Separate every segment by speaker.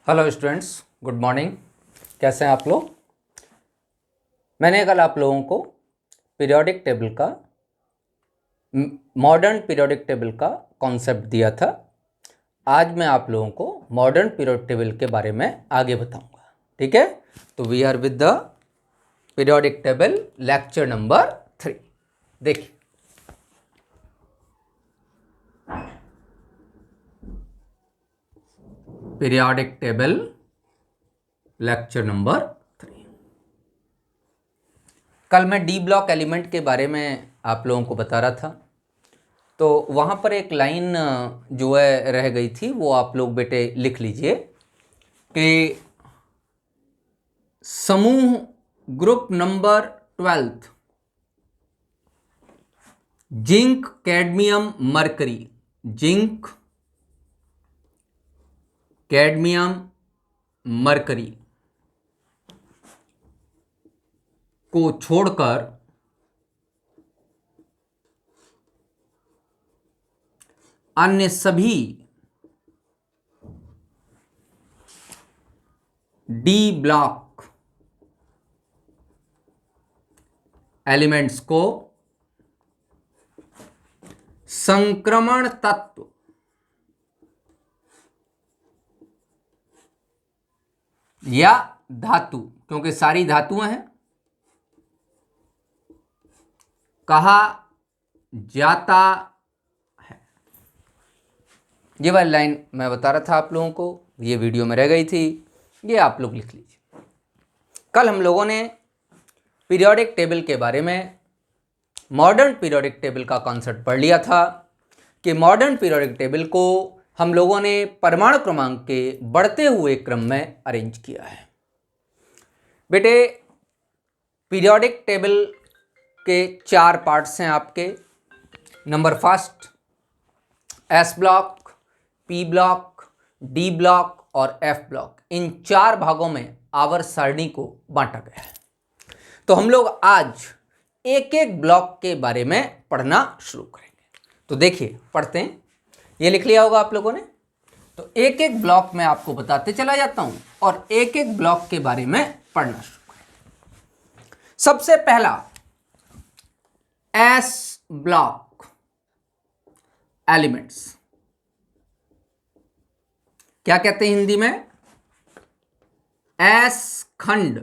Speaker 1: Hello students, good morning. कैसे हैं आप लोग? मैंने कल आप लोगों को पीरियोडिक टेबल का मॉडर्न पीरियोडिक टेबल का कॉन्सेप्ट दिया था। आज मैं आप लोगों को मॉडर्न पीरियोडिक टेबल के बारे में आगे बताऊंगा। ठीक है, तो we are with the periodic table lecture number 3। देखिए, पीरियोडिक टेबल लेक्चर नंबर 3। कल मैं डी ब्लॉक एलिमेंट के बारे में आप लोगों को बता रहा था, तो वहाँ पर एक लाइन जो है रह गई थी, वो आप लोग बेटे लिख लीजिए कि समूह group number 12 zinc cadmium mercury, zinc cadmium mercury को छोड़कर अन्य सभी डी ब्लॉक एलिमेंट्स को संक्रमण तत्व या धातु, क्योंकि सारी धातुएं हैं, कहा जाता है। ये वाली लाइन मैं बता रहा था आप लोगों को, ये वीडियो में रह गई थी, ये आप लोग लिख लीजिए। कल हम लोगों ने पीरियोडिक टेबल के बारे में मॉडर्न पीरियोडिक टेबल का कॉन्सेप्ट पढ़ लिया था कि मॉडर्न पीरियोडिक टेबल को हम लोगों ने परमाणु क्रमांक के बढ़ते हुए क्रम में अरेंज किया है। बेटे, पीरियोडिक टेबल के 4 पार्ट्स हैं आपके। Number first, S block, P block, D block और एफ ब्लॉक। इन 4 भागों में आवर्त सारणी को बांटा गया है। तो हम लोग आज एक एक ब्लॉक के बारे में पढ़ना शुरू करेंगे। तो देखिए, पढ़ते हैं। ये लिख लिया होगा आप लोगों ने। तो एक एक ब्लॉक में आपको बताते चला जाता हूं और एक एक ब्लॉक के बारे में पढ़ना शुरू करेंगे। सबसे पहला, एस ब्लॉक एलिमेंट्स। क्या कहते हैं हिंदी में? एस खंड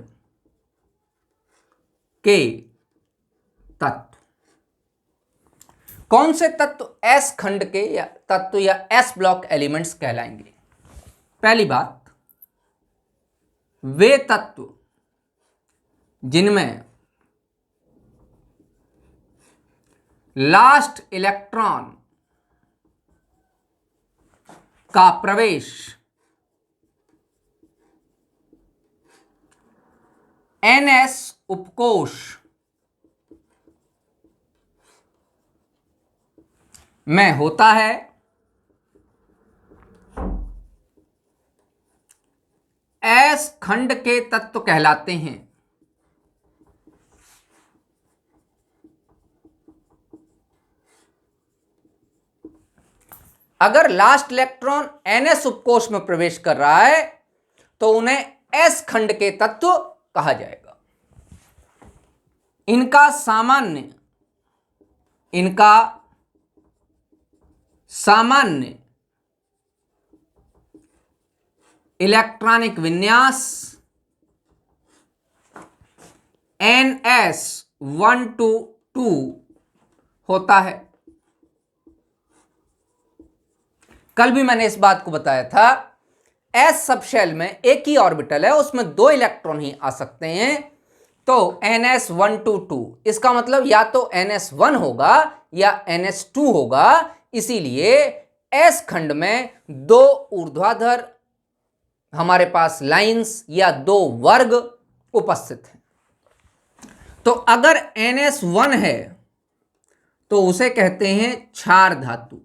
Speaker 1: के तत्व। कौन से तत्व एस खंड के या तत्व या एस ब्लॉक एलिमेंट्स कहलाएंगे? पहली बात, वे तत्व जिनमें लास्ट इलेक्ट्रॉन का प्रवेश एनएस उपकोष में होता है, एस खंड के तत्व कहलाते हैं। अगर लास्ट इलेक्ट्रॉन एनएस उपकोष में प्रवेश कर रहा है तो उन्हें एस खंड के तत्व कहा जाएगा। इनका सामान्य इलेक्ट्रॉनिक विन्यास NS122 होता है। कल भी मैंने इस बात को बताया था, एस सबशेल में एक ही ऑर्बिटल है, उसमें 2 इलेक्ट्रॉन ही आ सकते हैं। तो NS122, इसका मतलब या तो NS1 होगा या NS2 होगा। इसीलिए एस खंड में 2 ऊर्ध्वाधर हमारे पास लाइंस या 2 वर्ग उपस्थित हैं। तो अगर NS1 है तो उसे कहते हैं क्षार धातु,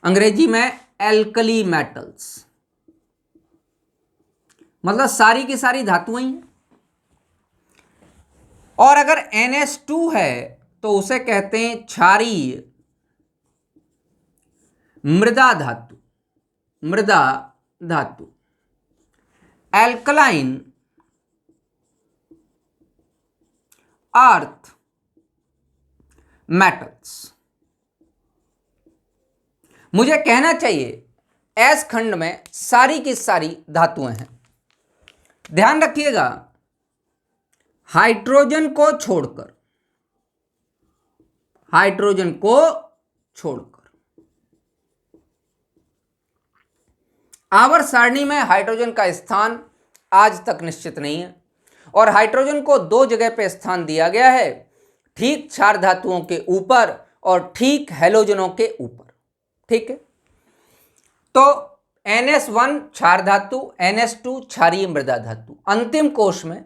Speaker 1: अंग्रेजी में एल्कली मेटल्स, मतलब सारी की सारी धातुएं हैं। और अगर NS2 है तो उसे कहते हैं क्षारीय मृदा धातु। मृदा धातु, एल्कलाइन अर्थ मेटल्स। मुझे कहना चाहिए एस खंड में सारी की सारी धातुएं हैं। ध्यान रखिएगा, हाइड्रोजन को छोड़कर, हाइड्रोजन को छोड़कर आवर्त सारणी में हाइड्रोजन का स्थान आज तक निश्चित नहीं है और हाइड्रोजन को दो जगह पे स्थान दिया गया है, ठीक क्षार धातुओं के ऊपर और ठीक हैलोजनों के ऊपर। ठीक है, तो NS1 क्षार धातु, NS2 क्षारीय मृदा धातु। अंतिम कोश में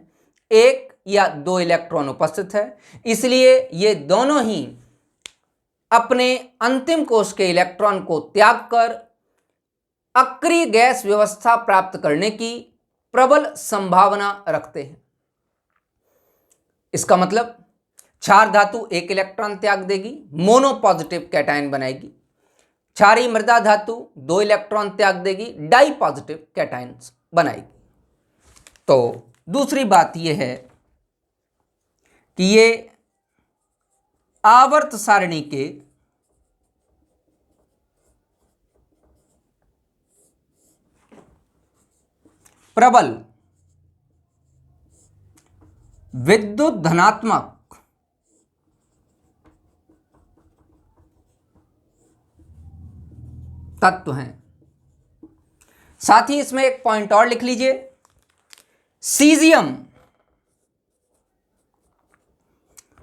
Speaker 1: एक या दो इलेक्ट्रॉन उपस्थित है, इसलिए ये दोनों ही अपने अंतिम कोश के इलेक्ट्रॉन को त्याग कर अक्रिय गैस व्यवस्था प्राप्त करने की प्रबल संभावना रखते हैं। इसका मतलब क्षार धातु एक इलेक्ट्रॉन त्याग देगी, मोनो पॉजिटिव कैटायन बनाएगी। क्षारीय मृदा धातु दो इलेक्ट्रॉन त्याग देगी, डाई पॉजिटिव कैटायन्स बनाएगी। तो दूसरी बात यह है कि ये आवर्त सारणी के प्रबल विद्युत धनात्मक तत्व हैं। साथ ही इसमें एक पॉइंट और लिख लीजिए, caesium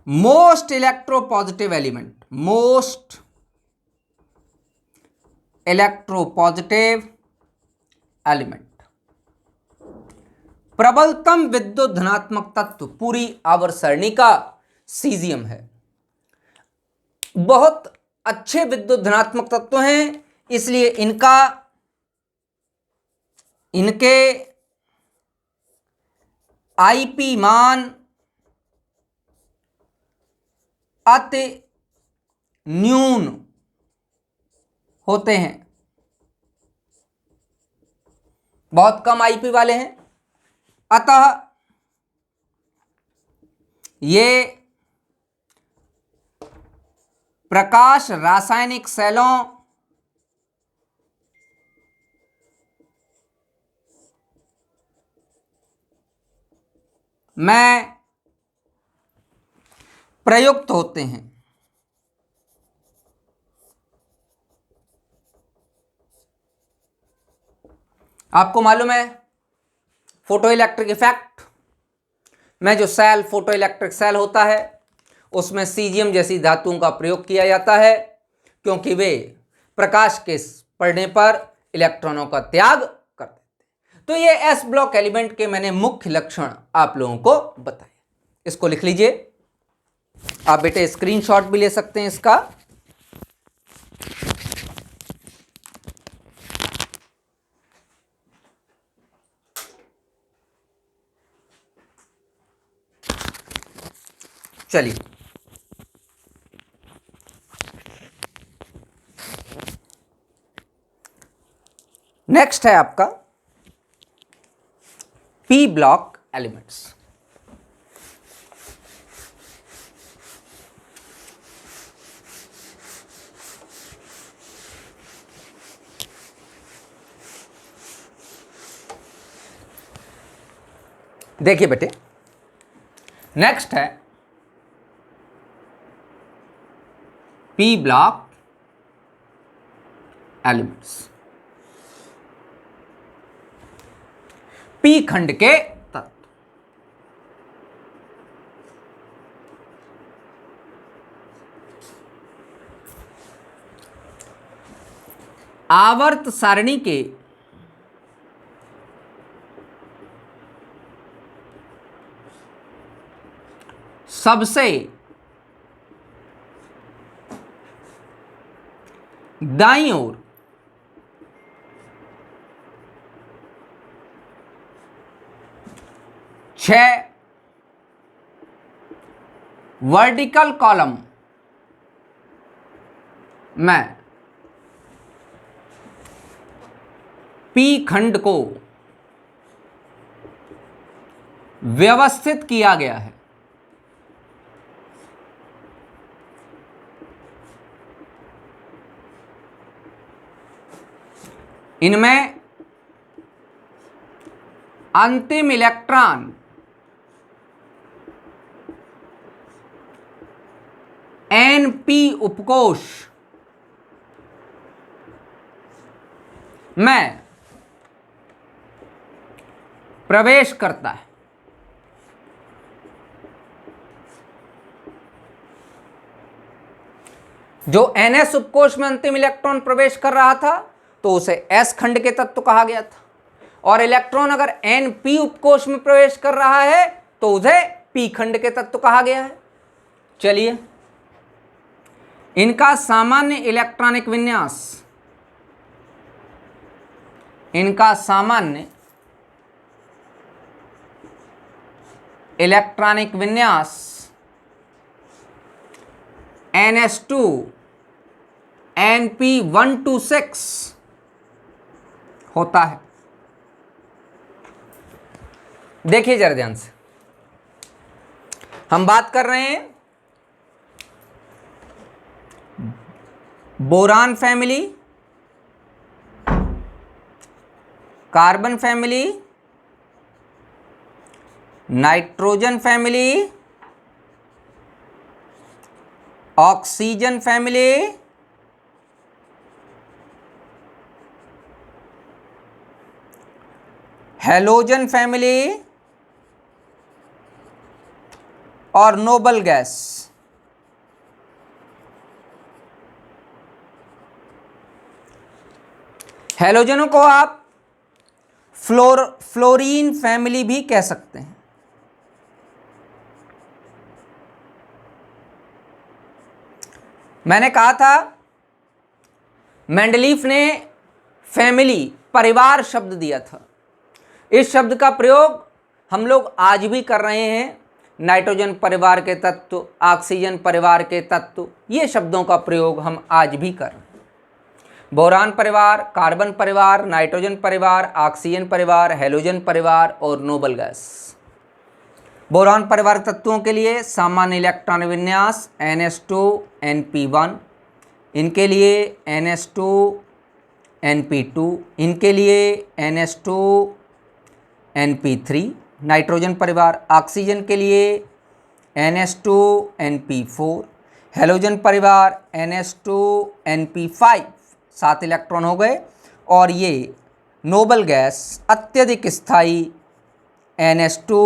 Speaker 1: most electropositive element, most electropositive element, प्रबलतम विद्युत धनात्मक तत्व पूरी आवर्त सारणी का सीजियम है। बहुत अच्छे विद्युत धनात्मक तत्व हैं, इसलिए इनके आईपी मान अति न्यून होते हैं, बहुत कम आईपी वाले हैं। अतः ये प्रकाश रासायनिक सेलों में प्रयुक्त होते हैं। आपको मालूम है फोटो इलेक्ट्रिक इफेक्ट में जो सेल, फोटो इलेक्ट्रिक सेल होता है, उसमें सीजियम जैसी धातुओं का प्रयोग किया जाता है, क्योंकि वे प्रकाश के पड़ने पर इलेक्ट्रॉनों का त्याग कर देते हैं। तो ये एस ब्लॉक एलिमेंट के मैंने मुख्य लक्षण आप लोगों को बताए। इसको लिख लीजिए, आप बेटे स्क्रीनशॉट भी ले सकते हैं इसका। चलिए, नेक्स्ट है आपका पी ब्लॉक एलिमेंट्स। देखिए बेटे, नेक्स्ट है पी ब्लॉक एलिमेंट्स, पी खंड के तत्व। आवर्त सारणी के सबसे दाईं ओर छह वर्टिकल कॉलम में पी खंड को व्यवस्थित किया गया है। इनमें अंतिम इलेक्ट्रॉन एनपी उपकोष में प्रवेश करता है। जो एनएस उपकोष में अंतिम इलेक्ट्रॉन प्रवेश कर रहा था तो उसे एस खंड के तत्व कहा गया था, और इलेक्ट्रॉन अगर एनपी उपकोष में प्रवेश कर रहा है तो उसे पी खंड के तत्व कहा गया है। चलिए, इनका सामान्य इलेक्ट्रॉनिक विन्यास, इनका सामान्य इलेक्ट्रॉनिक विन्यास NS2 NP126 होता है। देखिए जरा ध्यान से, हम बात कर रहे हैं boron family, carbon family, nitrogen family, oxygen family, halogen family और नोबल गैस। हैलोजनों को आप फ्लोरीन फैमिली भी कह सकते हैं। मैंने कहा था मेंडलीफ ने फैमिली परिवार शब्द दिया था। इस शब्द का प्रयोग हम लोग आज भी कर रहे हैं। नाइट्रोजन परिवार के तत्व, ऑक्सीजन परिवार के तत्व, ये शब्दों का प्रयोग हम आज भी कर रहे हैं। बोरान परिवार, कार्बन परिवार, नाइट्रोजन परिवार, ऑक्सीजन परिवार, हैलोजन परिवार और नोबल गैस। बोरान परिवार तत्वों के लिए सामान्य इलेक्ट्रॉन विन्यास NS2 NP1, इनके लिए NS2 NP2, इनके लिए NS2 NP3। नाइट्रोजन परिवार, ऑक्सीजन के लिए NS2 NP4, हैलोजन परिवार NS2 NP5, 7 इलेक्ट्रॉन हो गए। और ये नोबल गैस अत्यधिक स्थायी NS2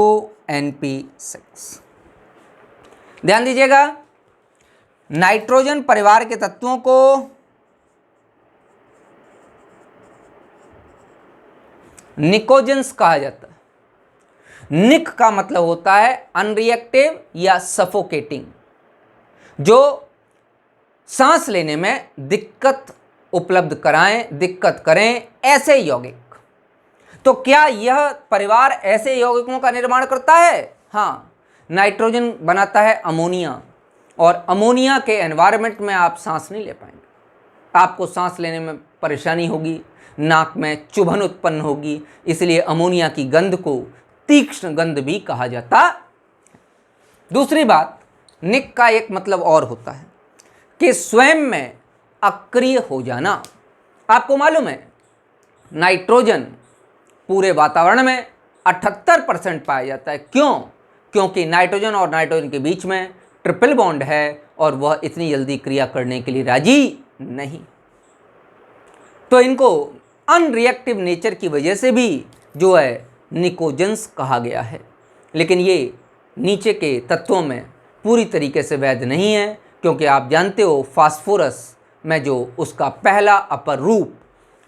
Speaker 1: NP6। ध्यान दीजिएगा, नाइट्रोजन परिवार के तत्वों को निकोजेंस कहा जाता है। निक का मतलब होता है अनरिएक्टिव या सफोकेटिंग, जो सांस लेने में दिक्कत उपलब्ध कराएं, दिक्कत करें, ऐसे यौगिक। तो क्या यह परिवार ऐसे यौगिकों का निर्माण करता है? हाँ, नाइट्रोजन बनाता है अमोनिया, और अमोनिया के एनवायरनमेंट में आप सांस नहीं ले पाएंगे। आपको सांस लेने में परेशानी होगी, नाक में चुभन उत्पन्न होगी। इसलिए अमोनिया की गंध को तीक्ष्ण गंध भी कहा जाता। दूसरी बात, निक का एक मतलब और होता है कि स्वयं में अक्रिय हो जाना। आपको मालूम है नाइट्रोजन पूरे वातावरण में 78% पाया जाता है। क्यों? क्योंकि नाइट्रोजन और नाइट्रोजन के बीच में ट्रिपल बॉन्ड है और वह इतनी जल्दी क्रिया करने के लिए राजी नहीं। तो इनको अनरिएक्टिव नेचर की वजह से भी जो है निकोजेंस कहा गया है। लेकिन ये नीचे के तत्वों में पूरी तरीके से वैध नहीं है, क्योंकि आप जानते हो फास्फोरस में जो उसका पहला अपर रूप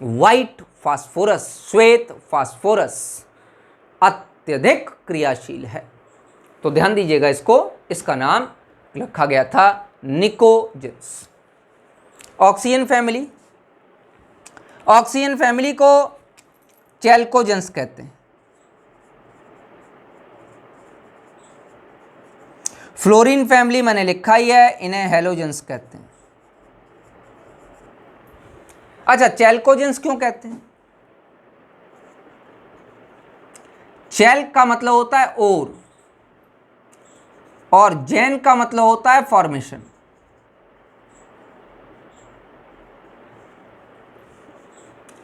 Speaker 1: वाइट फास्फोरस, श्वेत फास्फोरस, अत्यधिक क्रियाशील है। तो ध्यान दीजिएगा, इसका नाम रखा गया था pnictogens. Oxygen family, oxygen family को चैल्कोजेंस कहते हैं। फ्लोरीन फैमिली मैंने लिखा ही है, इन्हें हैलोजेंस कहते हैं। अच्छा, चैल्कोजेंस क्यों कहते हैं? चैल्क का मतलब होता है ओर, और जैन का मतलब होता है फॉर्मेशन।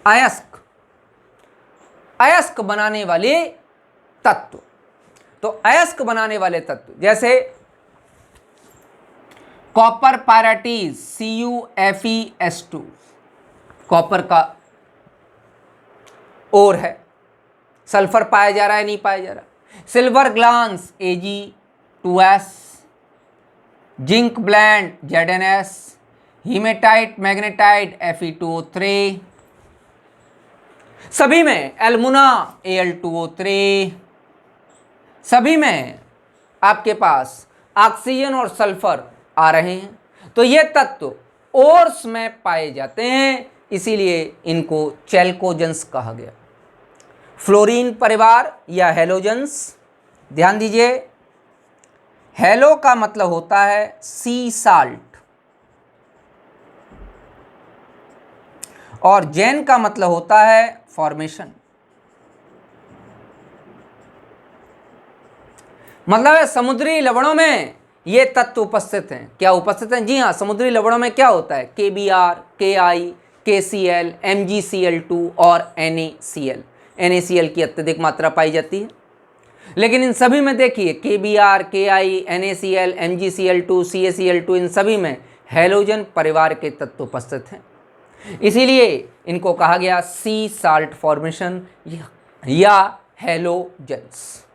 Speaker 1: अयस्क, अयस्क बनाने वाले तत्व। तो अयस्क बनाने वाले तत्व जैसे कॉपर पायराटीज CuFeS2, कॉपर का ओर है। सल्फर पाया जा रहा है, नहीं पाया जा रहा। Silver glance Ag2S, zinc blende ZnS, haematite magnetite Fe2O3, सभी में एल्मुना Al2O3, सभी में आपके पास ऑक्सीजन और सल्फर आ रहे हैं। तो ये तत्व ओर्स में पाए जाते हैं, इसीलिए इनको चैल्कोजेंस कहा गया। फ्लोरीन परिवार या हेलोजेंस, ध्यान दीजिए, हेलो का मतलब होता है सी साल्ट, और जैन का मतलब होता है फॉर्मेशन। मतलब है समुद्री लवणों में ये तत्व उपस्थित हैं। क्या उपस्थित हैं? जी हाँ, समुद्री लवणों में क्या होता है? KBr, Ki, KCl, MgCl2 और NaCl। NaCl की अत्यधिक मात्रा पाई जाती है। लेकिन इन सभी में देखिए KBr, Ki, NaCl, MgCl2, CaCl2, इन सभी में हेलोजन परिवार के तत्व उपस्थित हैं। इसीलिए इनको कहा गया सी साल्ट फॉर्मेशन या हेलोजेंस।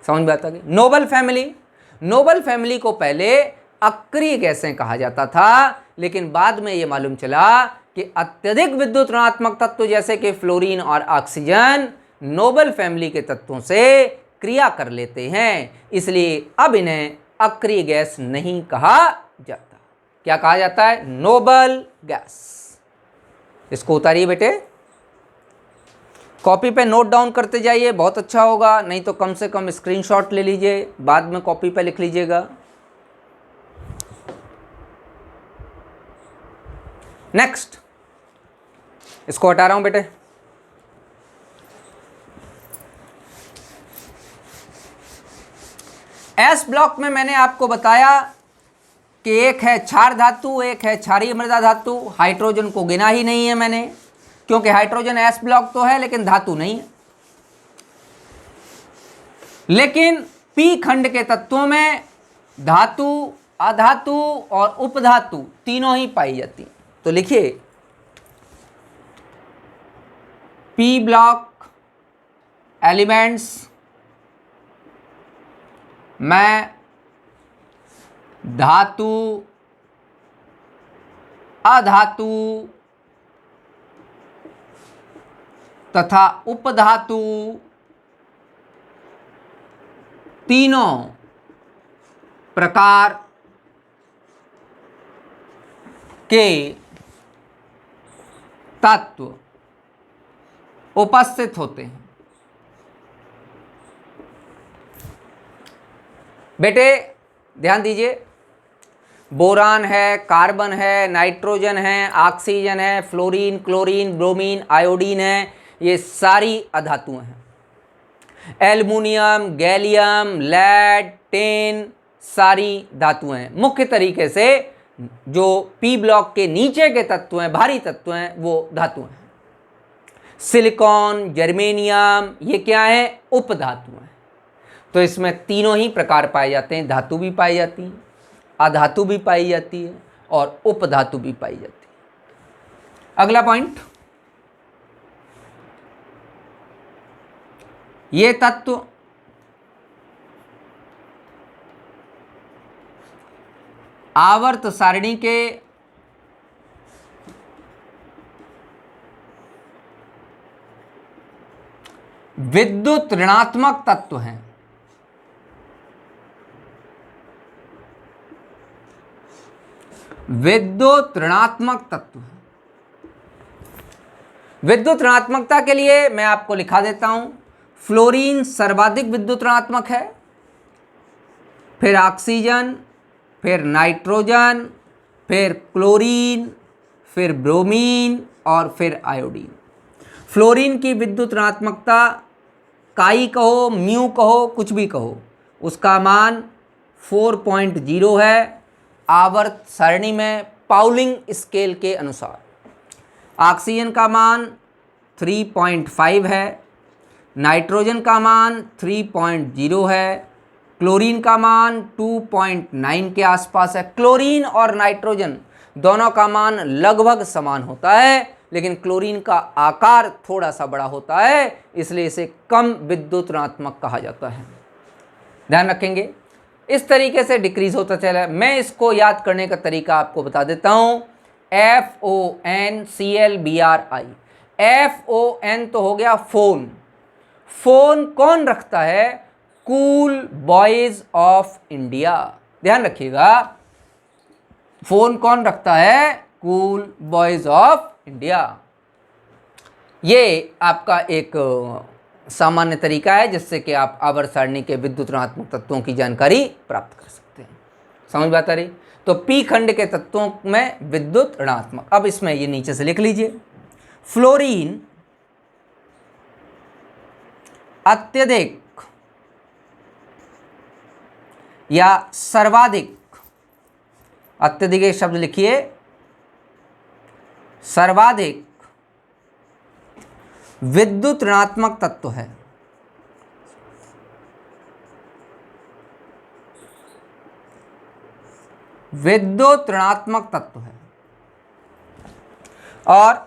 Speaker 1: समझ में आता है? नोबल फैमिली, नोबल फैमिली को पहले अक्रिय गैसें कहा जाता था, लेकिन बाद में यह मालूम चला कि अत्यधिक विद्युत ऋणात्मक तत्व जैसे कि फ्लोरीन और ऑक्सीजन नोबल फैमिली के तत्वों से क्रिया कर लेते हैं, इसलिए अब इन्हें अक्रिय गैस नहीं कहा जाता। क्या कहा जाता है? Noble gas. इसको उतारिए बेटे, कॉपी पे नोट डाउन करते जाइए, बहुत अच्छा होगा। नहीं तो कम से कम स्क्रीनशॉट ले लीजिए, बाद में कॉपी पे लिख लीजिएगा। नेक्स्ट, इसको हटा रहा हूं बेटे। एस ब्लॉक में मैंने आपको बताया कि एक है क्षार धातु, एक है क्षारीय मृदा धातु। हाइड्रोजन को गिना ही नहीं है मैंने, क्योंकि हाइड्रोजन एस ब्लॉक तो है लेकिन धातु नहीं है। लेकिन पी खंड के तत्वों में धातु, अधातु और उपधातु तीनों ही पाई जाती हैं। तो लिखिए, पी ब्लॉक एलिमेंट्स में धातु, अधातु तथा उपधातु तीनों प्रकार के तत्व उपस्थित होते हैं। बेटे ध्यान दीजिए, बोरान है, कार्बन है, नाइट्रोजन है, ऑक्सीजन है, फ्लोरीन, क्लोरीन, ब्रोमीन, आयोडीन है, ये सारी अधातुएं हैं। एल्युमिनियम, गैलियम, लेड, टिन, सारी धातुएं हैं। मुख्य तरीके से जो पी ब्लॉक के नीचे के तत्व हैं, भारी तत्व हैं, वो धातु हैं। सिलिकॉन, जर्मेनियम, ये क्या है? उपधातु हैं। तो इसमें तीनों ही प्रकार पाए जाते हैं। धातु भी पाई जाती है, अधातु भी पाई जाती है और उपधातु भी पाई जाती है। अगला पॉइंट, ये तत्व आवर्त सारणी के विद्युत ऋणात्मक तत्व हैं। विद्युत ऋणात्मक तत्व, विद्युत ऋणात्मकता के लिए मैं आपको लिखा देता हूं। फ्लोरीन सर्वाधिक विद्युत ऋणात्मक है, फिर ऑक्सीजन, फिर नाइट्रोजन, फिर क्लोरीन, फिर ब्रोमीन और फिर आयोडीन। फ्लोरीन की विद्युत ऋणात्मकता काई कहो, म्यू कहो, कुछ भी कहो, उसका मान 4.0 है आवर्त सारणी में पाउलिंग स्केल के अनुसार। ऑक्सीजन का मान 3.5 है, नाइट्रोजन का मान 3.0 है, क्लोरीन का मान 2.9 के आसपास है। क्लोरीन और नाइट्रोजन दोनों का मान लगभग समान होता है, लेकिन क्लोरीन का आकार थोड़ा सा बड़ा होता है, इसलिए इसे कम विद्युत ऋणात्मक कहा जाता है। ध्यान रखेंगे, इस तरीके से डिक्रीज होता चला। मैं इसको याद करने का तरीका आपको बता देता हूं। FONClBri। FON तो हो गया फोन। फोन कौन रखता है? Cool boys of India. ध्यान रखिएगा, फोन कौन रखता है? Cool boys of India. ये आपका एक सामान्य तरीका है जिससे कि आप आवर्त सारणी के विद्युत ऋणात्मक तत्वों की जानकारी प्राप्त कर सकते हैं। समझ बात आ रही? तो पी खंड के तत्वों में विद्युत ऋणात्मक। अब इसमें ये नीचे से लिख लीजिए, फ्लोरीन अत्यधिक या सर्वाधिक, अत्यधिक एक शब्द लिखिए, सर्वाधिक विद्युत ऋणात्मक तत्व है। विद्युत ऋणात्मक तत्व है और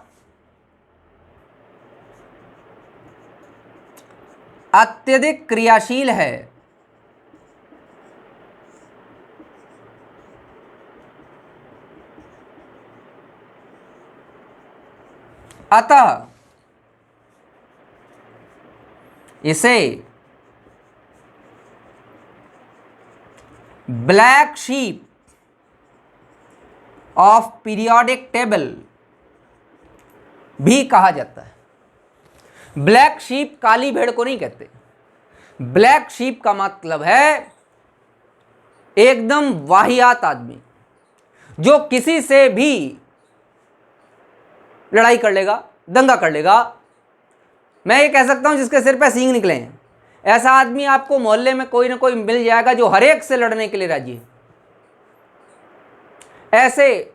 Speaker 1: अत्यधिक क्रियाशील है। अतः इसे black sheep of periodic table भी कहा जाता है। ब्लैक शीप काली भेड़ को नहीं कहते। ब्लैक शीप का मतलब है एकदम वाहियात आदमी, जो किसी से भी लड़ाई कर लेगा, दंगा कर लेगा। मैं ये कह सकता हूं जिसके सिर पे सींग निकले हैं। ऐसा आदमी आपको मोहल्ले में कोई ना कोई मिल जाएगा जो हर एक से लड़ने के लिए राजी है। ऐसे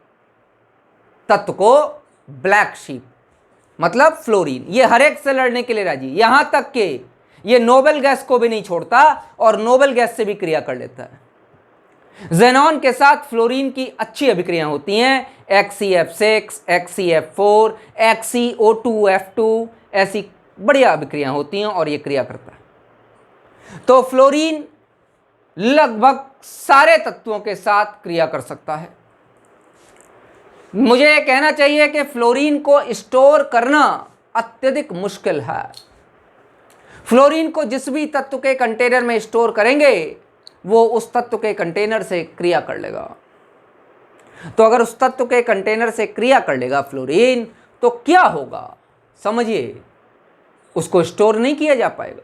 Speaker 1: तत्व को ब्लैक शीप मतलब फ्लोरीन, ये हर एक से लड़ने के लिए राजी, यहां तक कि ये नोबेल गैस को भी नहीं छोड़ता और नोबेल गैस से भी क्रिया कर लेता है। ज़ेनॉन के साथ फ्लोरीन की अच्छी अभिक्रियाएं होती हैं, XeF6, XeF4, XeO2F2, ऐसी बढ़िया अभिक्रियाएं होती हैं और ये क्रिया करता है। तो फ्लोरीन लगभग सारे तत्वों के साथ क्रिया कर सकता है। मुझे यह कहना चाहिए कि फ्लोरीन को स्टोर करना अत्यधिक मुश्किल है। फ्लोरीन को जिस भी तत्व के कंटेनर में स्टोर करेंगे वो उस तत्व के कंटेनर से क्रिया कर लेगा। तो अगर उस तत्व के कंटेनर से क्रिया कर लेगा फ्लोरीन, तो क्या होगा समझिए, उसको स्टोर नहीं किया जा पाएगा।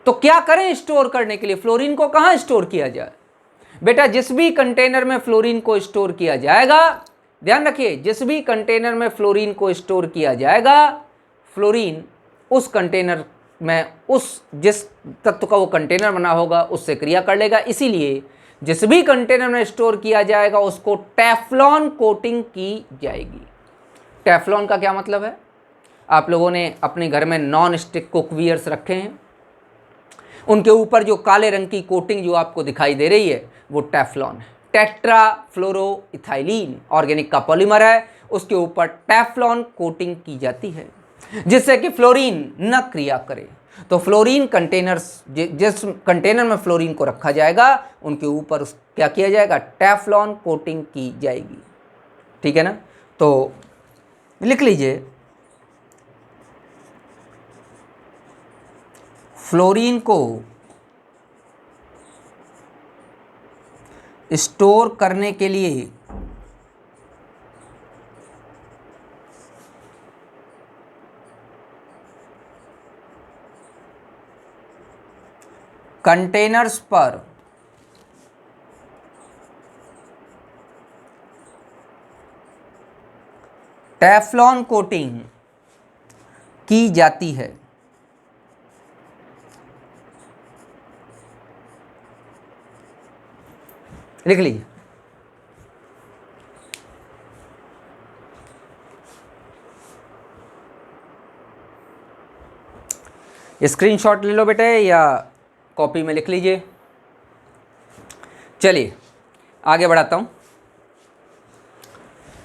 Speaker 1: तो क्या करें स्टोर करने के लिए? फ्लोरीन को कहां स्टोर किया जाए? बेटा, जिस भी कंटेनर में फ्लोरीन को स्टोर किया जाएगा, ध्यान रखिए, जिस भी कंटेनर में फ्लोरीन को स्टोर किया जाएगा, फ्लोरीन उस कंटेनर में उस जिस तत्व का वो कंटेनर बना होगा उससे क्रिया कर लेगा। इसीलिए जिस भी कंटेनर में स्टोर किया जाएगा उसको टेफ्लॉन कोटिंग की जाएगी। टेफ्लॉन का क्या मतलब है? आप लोगों ने अपने घर में नॉन स्टिक कुकवेयर्स रखे हैं, उनके ऊपर जो काले रंग की कोटिंग जो आपको दिखाई दे रही है वो टेफ्लॉन है। टेट्राफ्लोरोइथाइलीन ऑर्गेनिक का पॉलीमर है, उसके ऊपर टेफ्लॉन कोटिंग की जाती है जिससे कि फ्लोरीन न क्रिया करे। तो फ्लोरीन कंटेनर्स, जिस कंटेनर में फ्लोरीन को रखा जाएगा उनके ऊपर क्या किया जाएगा? टेफ्लॉन कोटिंग की जाएगी। ठीक है ना? तो लिख लीजिए, फ्लोरीन को स्टोर करने के लिए कंटेनर्स पर टेफ्लॉन कोटिंग की जाती है। लिख लीजिए। स्क्रीनशॉट ले लो बेटे या कॉपी में लिख लीजिए। चलिए आगे बढ़ाता हूं।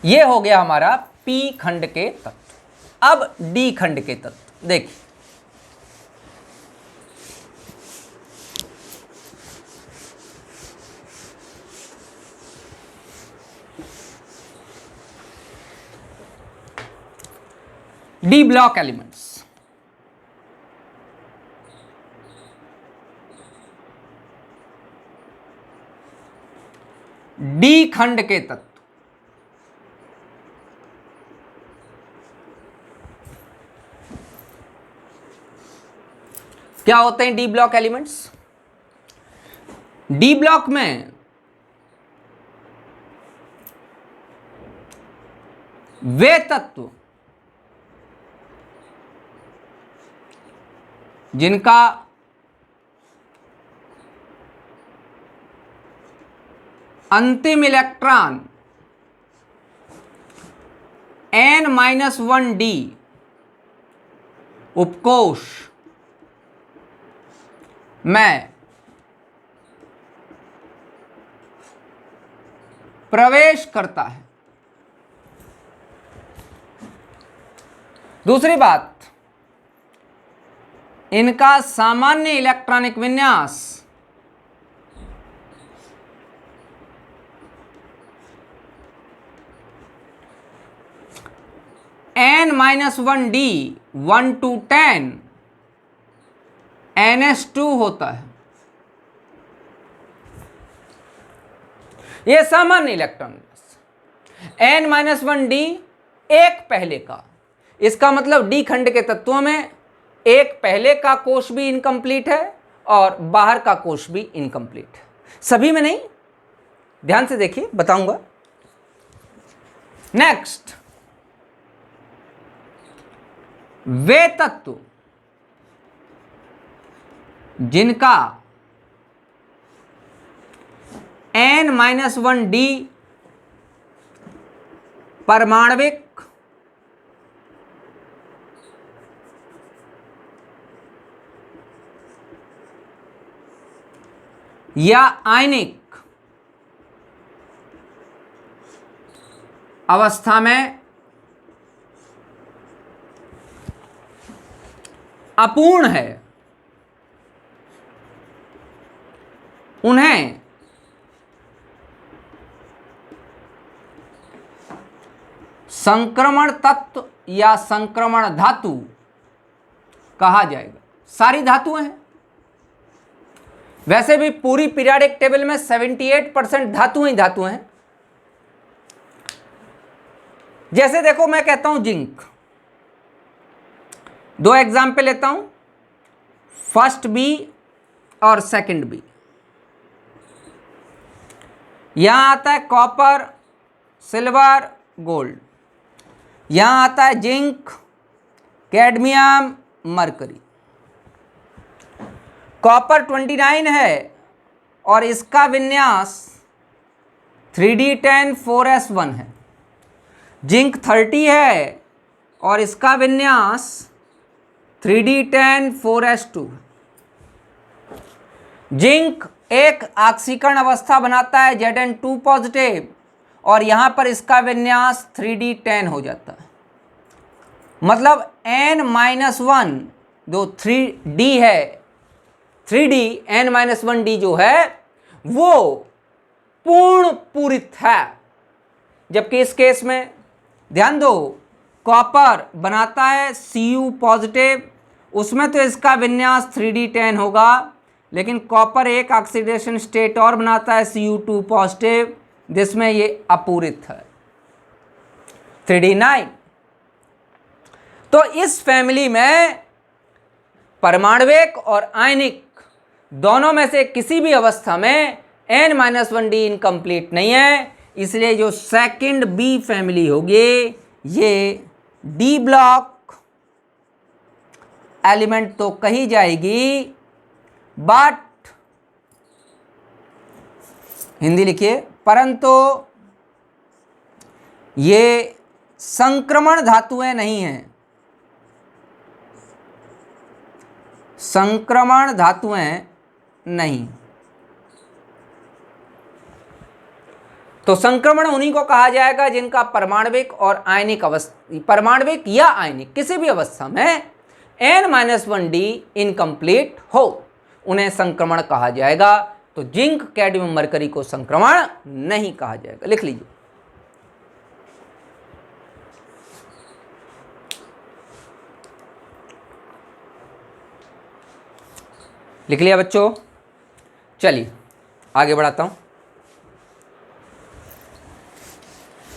Speaker 1: ये हो गया हमारा पी खंड के तत्व। अब डी खंड के तत्व देखिए। D block elements. डी खंड के तत्व क्या होते हैं? D block elements. D block में वे तत्व जिनका अंतिम इलेक्ट्रॉन n-1d उपकोश में प्रवेश करता है। दूसरी बात, इनका सामान्य इलेक्ट्रॉनिक विन्यास n-1d 1 to 10 ns2 होता है। यह सामान्य इलेक्ट्रॉन n-1d एक पहले का। इसका मतलब डी खंड के तत्वों में एक पहले का कोश भी इनकम्प्लीट है और बाहर का कोश भी इनकम्प्लीट है। सभी में नहीं, ध्यान से देखिए बताऊंगा। नेक्स्ट, वे तत्व जिनका n-1d परमाणविक या आयनिक अवस्था में अपूर्ण है, उन्हें संक्रमण तत्व या संक्रमण धातु कहा जाएगा। सारी धातुएं हैं। वैसे भी पूरी पीरियोडिक टेबल में 78% धातुएं ही धातुएं हैं। जैसे देखो, मैं कहता हूं जिंक, दो एग्जाम्पल लेता हूं, फर्स्ट बी और सेकंड बी। यहां आता है कॉपर, सिल्वर, गोल्ड। यहां आता है जिंक, कैडमियम, मरकरी। कॉपर 29 है और इसका विन्यास 3d10 4s1 है। जिंक 30 है और इसका विन्यास 3d10 4s2 है। जिंक एक ऑक्सीकरण अवस्था बनाता है Zn2 पॉजिटिव और यहां पर इसका विन्यास 3d10 हो जाता है। मतलब n-1 जो 3d है, 3d n-1d जो है वो पूर्ण पूरित है। जबकि इस केस में ध्यान दो, कॉपर बनाता है Cu पॉजिटिव, उसमें तो इसका विन्यास 3d10 होगा, लेकिन कॉपर एक ऑक्सीडेशन स्टेट और बनाता है Cu2 पॉजिटिव, जिसमें ये अपूरित है 3d9। तो इस फैमिली में परमाणविक और आयनिक दोनों में से किसी भी अवस्था में n-1d इनकम्प्लीट नहीं है। इसलिए जो सेकंड बी फैमिली होगी ये डी ब्लॉक एलिमेंट तो कही जाएगी, बट हिंदी लिखिए, परंतु ये संक्रमण धातुएं नहीं हैं, संक्रमण धातुएं नहीं। तो संक्रमण उन्हीं को कहा जाएगा जिनका परमाणविक और आयनिक अवस्था, परमाणविक या आयनिक किसी भी अवस्था में N-1D इनकम्प्लीट हो, उन्हें संक्रमण कहा जाएगा। तो जिंक, कैडमियम, मरकरी को संक्रमण नहीं कहा जाएगा। लिख लीजिए। लिख लिया बच्चों? चलिए आगे बढ़ाता हूं।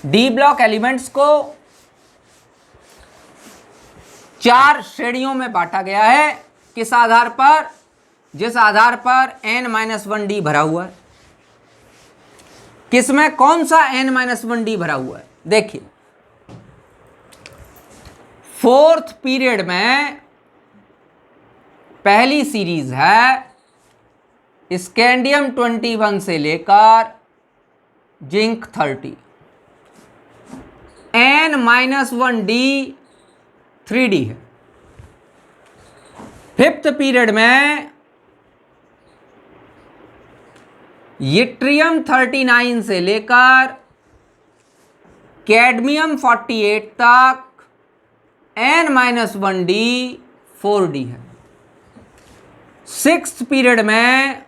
Speaker 1: डी ब्लॉक एलिमेंट्स को 4 श्रेणियों में बांटा गया है। किस आधार पर? जिस आधार पर N-1D भरा हुआ है। किसमें कौन सा N-1D भरा हुआ है? देखिए, 4th पीरियड में पहली सीरीज है स्कैंडियम 21 से लेकर जिंक 30, N-1D 3D है। 5th पीरियड में यट्रियम 39 से लेकर कैडमियम 48 तक N-1D 4D है। 6th पीरियड में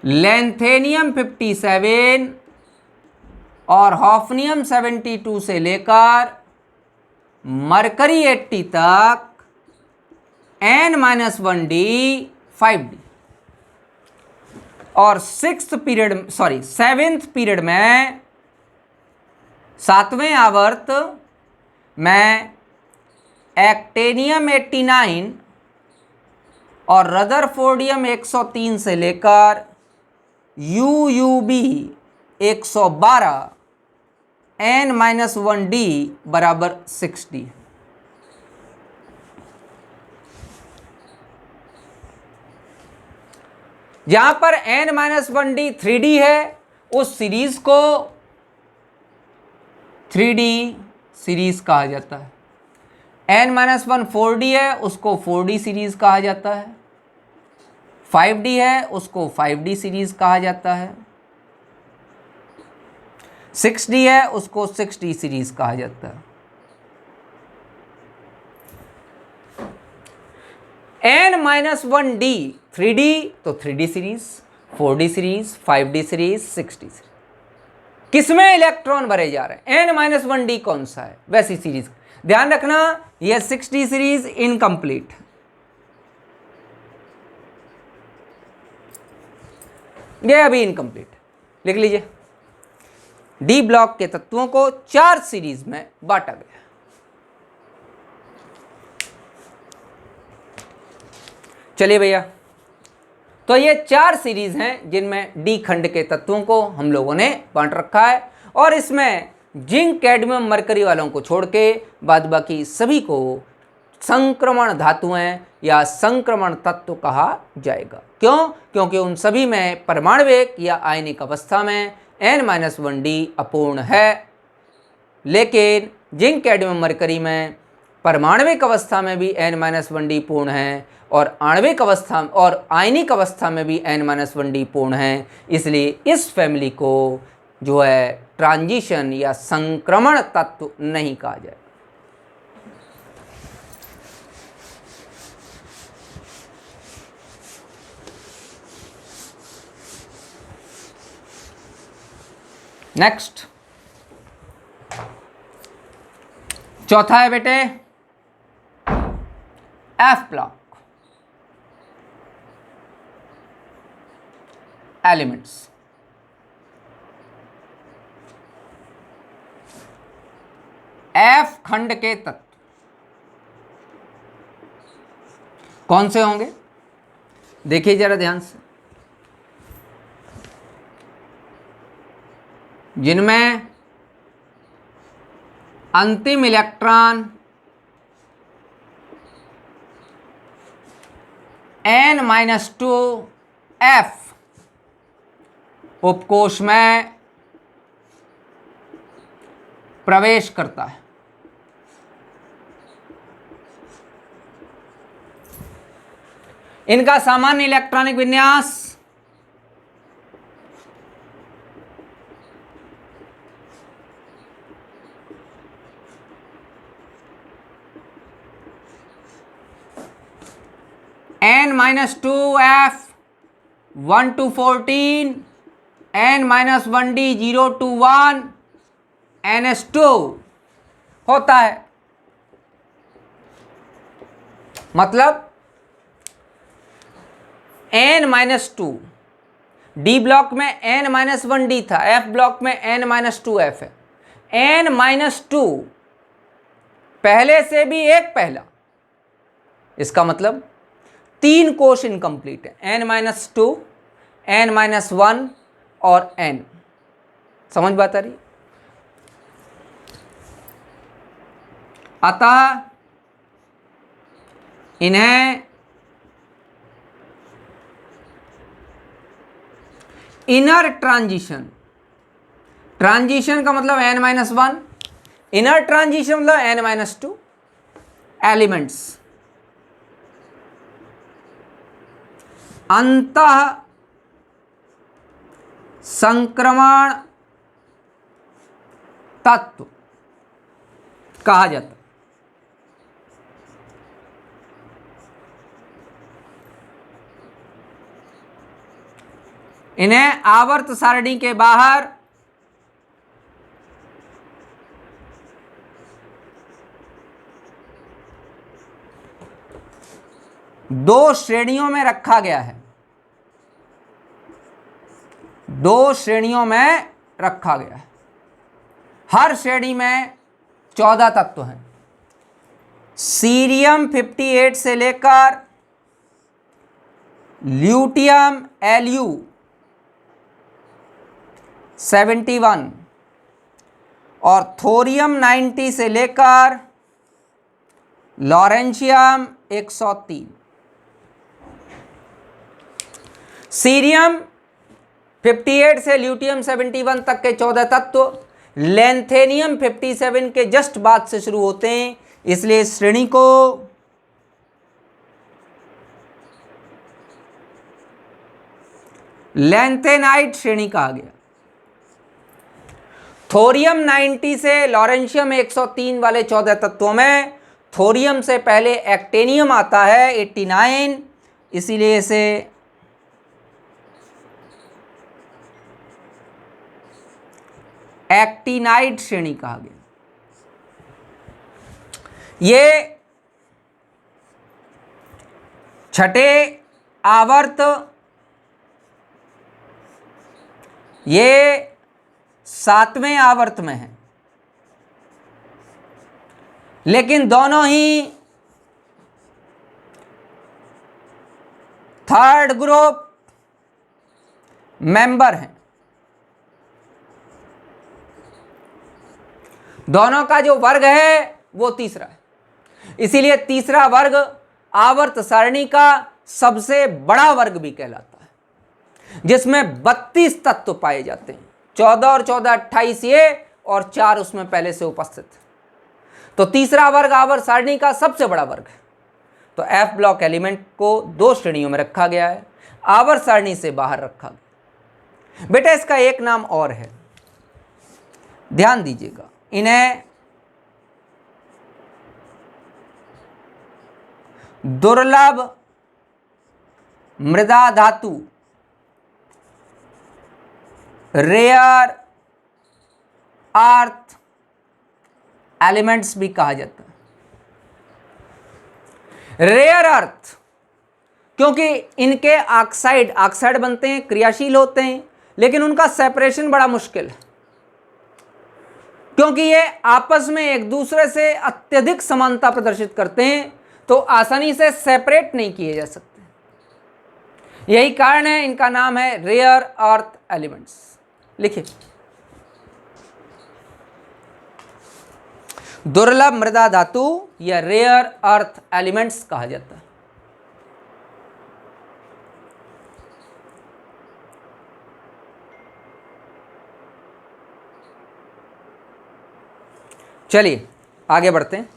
Speaker 1: लैंथेनियम 57 और हॉफनियम 72 से लेकर मरकरी 80 तक N-1D 5D। और 7th पीरियड में 7वें आवर्त में एक्टेनियम 89 और रदरफोर्डियम 103 से लेकर UUB 112 N-1D बराबर 60। जहां पर N-1D 3D है उस सीरीज को 3D सीरीज कहा जाता है। N-1 4D है उसको 4D सीरीज कहा जाता है। 5D है उसको 5D सीरीज कहा जाता है। 6D है उसको 6D सीरीज कहा जाता है। N-1D 3D तो 3D series, 4D series, 5D series, 6D series. किसमें इलेक्ट्रॉन भरे जा रहे हैं? N-1D कौन सा है? वैसी सीरीज। ध्यान रखना यह 6D सीरीज इनकम्प्लीट, यह अभी इनकम्प्लीट। लिख लीजिए, डी ब्लॉक के तत्वों को 4 सीरीज में बांटा गया। चलिए भैया, तो ये 4 सीरीज हैं जिनमें डी खंड के तत्वों को हम लोगों ने बांट रखा है, और इसमें जिंक, कैडमियम, मरकरी वालों को छोड़ के बाद बाकी सभी को संक्रमण धातुएं या संक्रमण तत्व कहा जाएगा। क्यों? क्योंकि उन सभी में परमाणविक या आयनिक अवस्था में N-1D अपूर्ण है, लेकिन जिंक, कैडमियम, मरकरी में परमाणविक अवस्था में भी N-1D पूर्ण है और आणविक अवस्था और आयनिक अवस्था में भी N-1D पूर्ण है। इसलिए इस फैमिली को जो है ट्रांजिशन या संक्रमण तत्व नहीं कहा जाए। नेक्स्ट, चौथा है बेटे एफ ब्लॉक एलिमेंट्स। एफ खंड के तत्व कौन से होंगे? देखिए जरा ध्यान से, जिनमें अंतिम इलेक्ट्रॉन N-2F उपकोष में प्रवेश करता है। इनका सामान्य इलेक्ट्रॉनिक विन्यास N-2F 1 to 14 N-1D 0 to 1 NS2 होता है। मतलब N-2 डी ब्लॉक में N-1D था, F ब्लॉक में N-2F है। N-2 पहले से भी एक पहला, इसका मतलब 3 कोश इनकम्प्लीट है, N-2, N-1 और N। समझ बात आ रही? अतः इन्हें इनर ट्रांजिशन, ट्रांजिशन का मतलब N-1, इनर ट्रांजिशन मतलब N-2 एलिमेंट्स अंतः संक्रमण तत्व कहा जाता है। इन्हें आवर्त सारणी के बाहर दो श्रेणियों में रखा गया है, दो श्रेणियों में रखा गया है। हर श्रेणी में 14 तत्व हैं। सीरियम 58 से लेकर ल्यूटियम Lu 71 और थोरियम 90 से लेकर लॉरेंशियम 103। सीरियम 58 से ल्यूटियम 71 तक के 14 तत्व लैंथेनियम 57 के जस्ट बाद से शुरू होते हैं, इसलिए इस श्रेणी को लैंथेनाइट श्रेणी कहा गया। थोरियम 90 से लॉरेंशियम 103 वाले 14 तत्वों में थोरियम से पहले एक्टेनियम आता है 89, इसीलिए इसे एक्टिनाइट श्रेणी कहा गया। ये छठे आवर्त, ये 7वें आवर्त में है, लेकिन दोनों ही थर्ड ग्रुप मेंबर हैं। दोनों का जो वर्ग है वो तीसरा है, इसीलिए तीसरा वर्ग आवर्त सारणी का सबसे बड़ा वर्ग भी कहलाता है, जिसमें 32 तत्व पाए जाते हैं। 14 और 14 28 ये और 4 उसमें पहले से उपस्थित। तो तीसरा वर्ग आवर्त सारणी का सबसे बड़ा वर्ग है। तो F ब्लॉक एलिमेंट को दो श्रेणियों में रखा गया है, आवर्त सारणी से बाहर रखा गया। बेटा इसका एक नाम और है, ध्यान दीजिएगा। इन्हें दुर्लभ मृदा धातु, रेयर अर्थ एलिमेंट्स भी कहा जाता है। रेयर अर्थ क्योंकि इनके ऑक्साइड बनते हैं, क्रियाशील होते हैं, लेकिन उनका सेपरेशन बड़ा मुश्किल है, क्योंकि ये आपस में एक दूसरे से अत्यधिक समानता प्रदर्शित करते हैं, तो आसानी से सेपरेट नहीं किए जा सकते। यही कारण है इनका नाम है रेयर अर्थ एलिमेंट्स। लिखिए, दुर्लभ मृदा धातु या रेयर अर्थ एलिमेंट्स कहा जाता है। चलिए आगे बढ़ते हैं।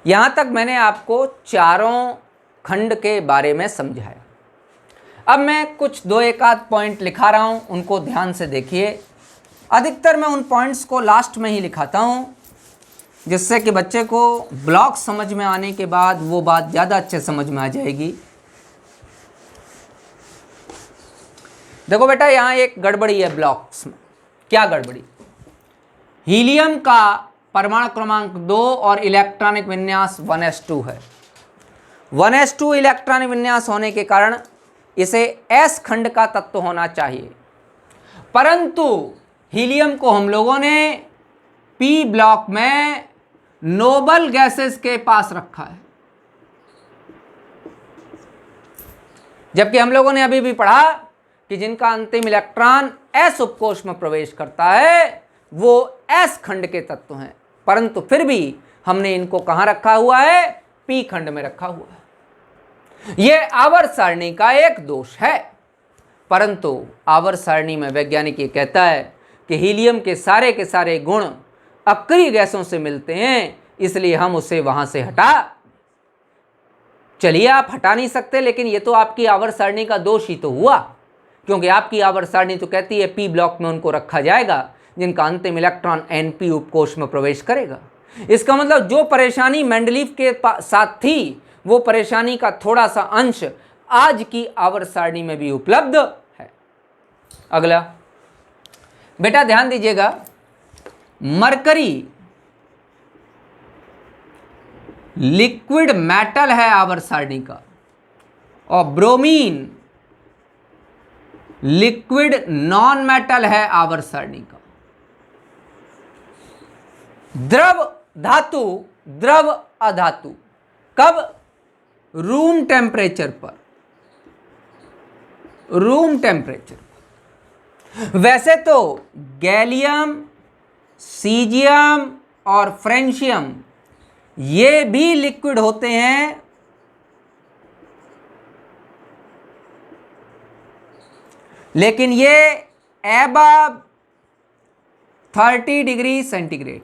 Speaker 1: यहाँ तक मैंने आपको चारों खंड के बारे में समझाया। अब मैं कुछ दो एक आध पॉइंट लिखा रहा हूँ, उनको ध्यान से देखिए। अधिकतर मैं उन पॉइंट्स को लास्ट में ही लिखाता हूँ, जिससे कि बच्चे को ब्लॉक समझ में आने के बाद वो बात ज़्यादा अच्छे समझ में आ जाएगी। देखो बेटा, यहाँ एक गड़बड़ी है ब्लॉक्स में। क्या गड़बड़ी? हीलियम का परमाणु क्रमांक 2 और इलेक्ट्रॉनिक विन्यास 1s2 है। 1s2 इलेक्ट्रॉनिक विन्यास होने के कारण इसे s खंड का तत्व होना चाहिए, परंतु हीलियम को हम लोगों ने p ब्लॉक में नोबल गैसेस के पास रखा है। जबकि हम लोगों ने अभी भी पढ़ा कि जिनका अंतिम इलेक्ट्रॉन s उपकोष में प्रवेश करता है वो s खंड के तत्व हैं, परंतु फिर भी हमने इनको कहां रखा हुआ है? p खंड में रखा हुआ है। यह आवर्त सारणी का एक दोष है, परंतु आवर्त सारणी में वैज्ञानिक ये कहता है कि हीलियम के सारे गुण अक्रिय गैसों से मिलते हैं, इसलिए हम उसे वहां से हटा। चलिए, आप हटा नहीं सकते, लेकिन ये तो आपकी आवर्त सारणी का दोष ही तो हुआ, क्योंकि आपकी आवर्त सारणी तो कहती है p ब्लॉक में उनको रखा जाएगा जिनका अंतिम इलेक्ट्रॉन np उपकोष में प्रवेश करेगा। इसका मतलब जो परेशानी मेंडलीव के साथ थी, वो परेशानी का थोड़ा सा अंश आज की आवर्त सारणी में भी उपलब्ध है। अगला बेटा ध्यान दीजिएगा, मरकरी लिक्विड मेटल है आवर्त सारणी का, और ब्रोमीन लिक्विड नॉन मेटल है आवर्त सारणी का। द्रव धातु, द्रव अधातु कब? रूम टेम्परेचर पर, रूम टेम्परेचर पर। वैसे तो गैलियम, सीजियम और फ्रेंशियम ये भी लिक्विड होते हैं, लेकिन ये एबव 30 डिग्री सेंटीग्रेड,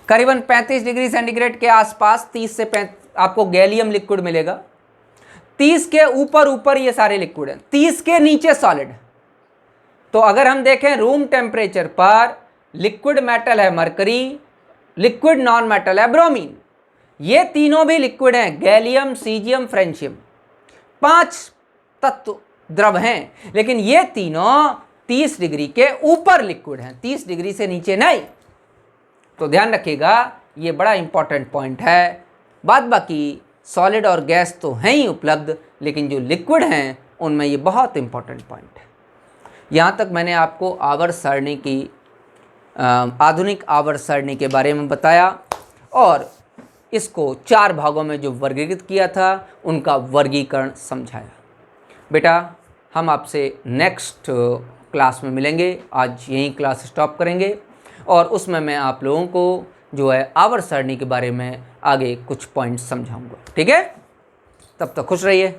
Speaker 1: करीबन 35 डिग्री सेंटीग्रेड के आसपास, 30 से 35 आपको गैलियम लिक्विड मिलेगा। 30 के ऊपर ये सारे लिक्विड हैं, 30 के नीचे सॉलिड। तो अगर हम देखें रूम टेम्परेचर पर, लिक्विड मेटल है मरकरी, लिक्विड नॉन मेटल है ब्रोमीन। ये तीनों भी लिक्विड हैं, गैलियम, सीजियम, फ्रेंशियम। 5 तत्व द्रव हैं, लेकिन ये तीनों 30 डिग्री के ऊपर लिक्विड हैं, 30 डिग्री से नीचे नहीं। तो ध्यान रखिएगा, ये बड़ा इंपॉर्टेंट पॉइंट है। बाद बाकी सॉलिड और गैस तो हैं ही उपलब्ध, लेकिन जो लिक्विड हैं उनमें ये बहुत इंपॉर्टेंट पॉइंट है। यहाँ तक मैंने आपको आवर्त सारणी की, आधुनिक आवर्त सारणी के बारे में बताया, और इसको 4 भागों में जो वर्गीकृत किया था उनका वर्गीकरण समझाया। बेटा हम आपसे नेक्स्ट क्लास में मिलेंगे, आज यहीं क्लास स्टॉप करेंगे, और उसमें मैं आप लोगों को जो है आवर्त सारणी के बारे में आगे कुछ पॉइंट्स समझाऊंगा। ठीक है, तब तक खुश रहिए।